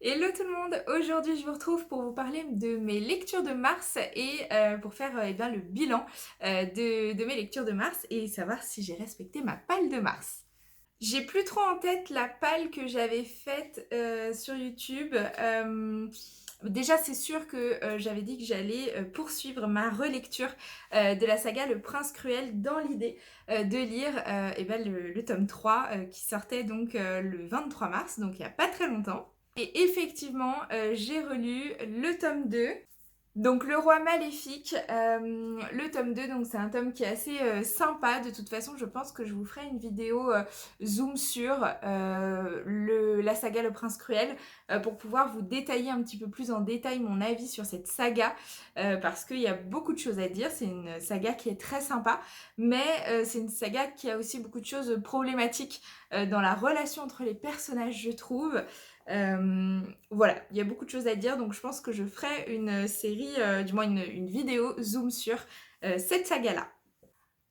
Hello tout le monde, aujourd'hui je vous retrouve pour vous parler de mes lectures de mars et pour faire le bilan de mes lectures de mars et savoir si j'ai respecté ma palle de mars. J'ai plus trop en tête la palle que j'avais faite sur YouTube. Déjà c'est sûr que j'avais dit que j'allais poursuivre ma relecture de la saga Le Prince Cruel dans l'idée de lire le tome 3 qui sortait donc le 23 mars, donc il n'y a pas très longtemps. Et effectivement, j'ai relu le tome 2. Donc Le Roi Maléfique, le tome 2, donc c'est un tome qui est assez sympa. De toute façon, je pense que je vous ferai une vidéo zoom sur la saga Le Prince Cruel pour pouvoir vous détailler un petit peu plus en détail mon avis sur cette saga parce qu'il y a beaucoup de choses à dire. C'est une saga qui est très sympa, mais c'est une saga qui a aussi beaucoup de choses problématiques dans la relation entre les personnages, je trouve. Voilà, il y a beaucoup de choses à dire, donc je pense que je ferai une série, du moins une vidéo zoom sur cette saga-là.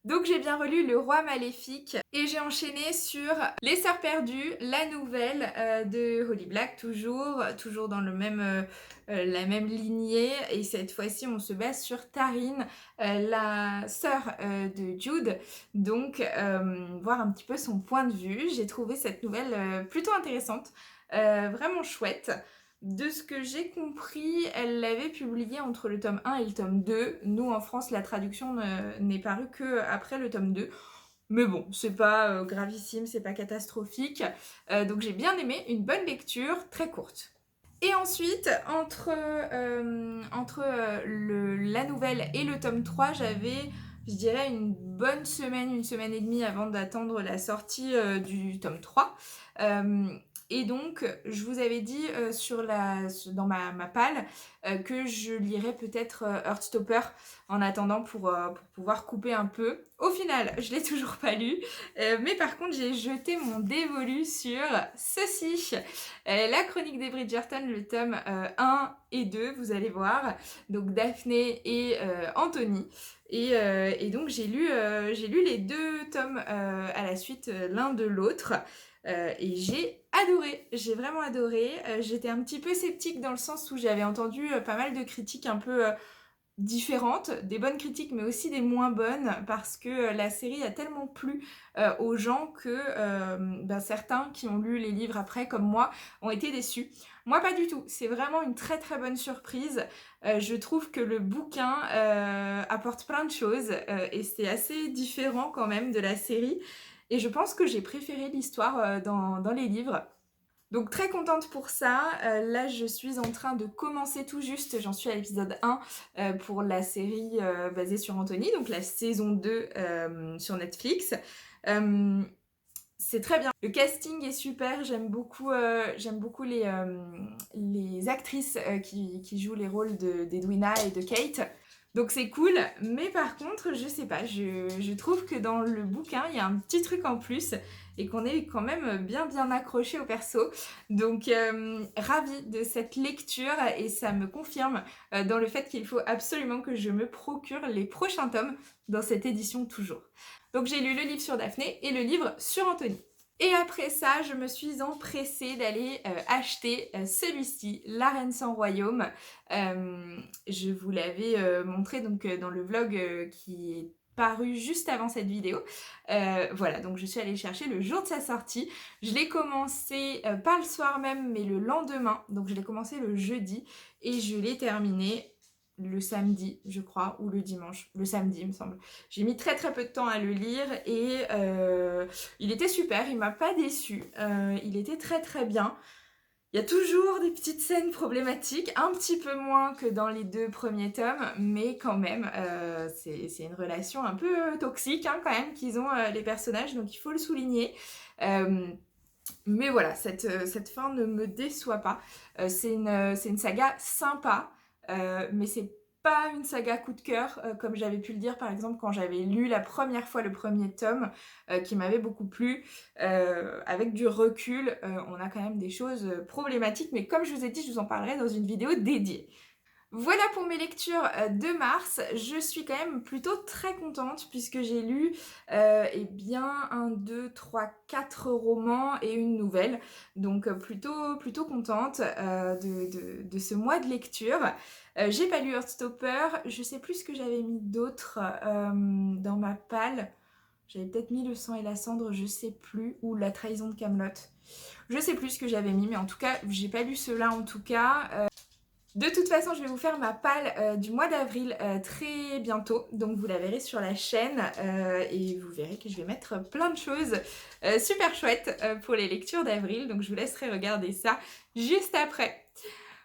Donc j'ai bien relu Le Roi Maléfique et j'ai enchaîné sur Les Sœurs Perdues, la nouvelle de Holly Black, toujours dans la même lignée. Et cette fois-ci, on se base sur Taryn, la sœur de Jude. Donc voir un petit peu son point de vue. J'ai trouvé cette nouvelle plutôt intéressante, vraiment chouette. De ce que j'ai compris, elle l'avait publié entre le tome 1 et le tome 2. Nous, en France, la traduction n'est parue que après le tome 2. Mais bon, c'est pas gravissime, c'est pas catastrophique. Donc j'ai bien aimé, une bonne lecture, très courte. Et ensuite, entre la nouvelle et le tome 3, j'avais, je dirais, une semaine et demie avant d'attendre la sortie du tome 3. Et donc, je vous avais dit dans ma palle que je lirais peut-être Heartstopper en attendant pour pouvoir couper un peu. Au final, je l'ai toujours pas lu, mais par contre, j'ai jeté mon dévolu sur ceci. La chronique des Bridgerton, le tome 1 et 2, vous allez voir. Donc Daphné et Anthony. Et donc j'ai lu les deux tomes à la suite l'un de l'autre. Et j'ai vraiment adoré. J'étais un petit peu sceptique dans le sens où j'avais entendu pas mal de critiques un peu différentes, des bonnes critiques mais aussi des moins bonnes parce que la série a tellement plu aux gens que certains qui ont lu les livres après comme moi ont été déçus. Moi pas du tout, c'est vraiment une très très bonne surprise. Je trouve que le bouquin apporte plein de choses et c'est assez différent quand même de la série et je pense que j'ai préféré l'histoire dans les livres. Donc très contente pour ça. Là, je suis en train de commencer tout juste, j'en suis à l'épisode 1 pour la série basée sur Anthony, donc la saison 2 sur Netflix. Euh, c'est très bien. Le casting est super, j'aime beaucoup les actrices qui jouent les rôles d'Edwina et de Kate. Donc c'est cool, mais par contre, je sais pas, je trouve que dans le bouquin, il y a un petit truc en plus et qu'on est quand même bien accroché au perso. Donc ravie de cette lecture et ça me confirme dans le fait qu'il faut absolument que je me procure les prochains tomes dans cette édition toujours. Donc j'ai lu le livre sur Daphné et le livre sur Anthony. Et après ça, je me suis empressée d'aller acheter celui-ci, La Reine sans Royaume. Je vous l'avais montré donc dans le vlog qui est paru juste avant cette vidéo. Voilà, donc je suis allée chercher le jour de sa sortie. Je l'ai commencé pas le soir même, mais le lendemain. Donc je l'ai commencé le jeudi et je l'ai terminé le samedi, je crois, ou le dimanche. Le samedi, il me semble. J'ai mis très peu de temps à le lire et il était super, il m'a pas déçu. Il était très bien. Il y a toujours des petites scènes problématiques, un petit peu moins que dans les deux premiers tomes, mais quand même, c'est une relation un peu toxique hein, quand même qu'ils ont les personnages, donc il faut le souligner. Euh, mais voilà, cette fin ne me déçoit pas. C'est une saga sympa, mais c'est pas une saga coup de cœur, comme j'avais pu le dire par exemple quand j'avais lu la première fois le premier tome, qui m'avait beaucoup plu. Avec du recul, on a quand même des choses problématiques, mais comme je vous ai dit, je vous en parlerai dans une vidéo dédiée. Voilà pour mes lectures de mars. Je suis quand même plutôt très contente puisque j'ai lu eh bien 1, 2, 3, 4 romans et une nouvelle. Donc plutôt contente de ce mois de lecture. J'ai pas lu Heartstopper, je sais plus ce que j'avais mis d'autre dans ma palle. J'avais peut-être mis Le sang et la cendre, je sais plus, ou La trahison de Camelot. Je sais plus ce que j'avais mis, mais en tout cas, j'ai pas lu cela en tout cas. De toute façon, je vais vous faire ma palle du mois d'avril très bientôt, donc vous la verrez sur la chaîne et vous verrez que je vais mettre plein de choses super chouettes pour les lectures d'avril, donc je vous laisserai regarder ça juste après.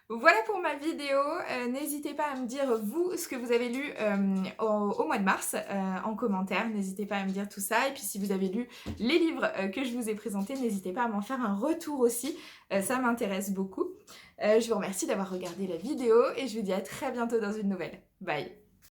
Voilà pour ma vidéo, n'hésitez pas à me dire vous ce que vous avez lu au mois de mars en commentaire, n'hésitez pas à me dire tout ça, et puis si vous avez lu les livres que je vous ai présentés, n'hésitez pas à m'en faire un retour aussi, ça m'intéresse beaucoup. Je vous remercie d'avoir regardé la vidéo et je vous dis à très bientôt dans une nouvelle. Bye!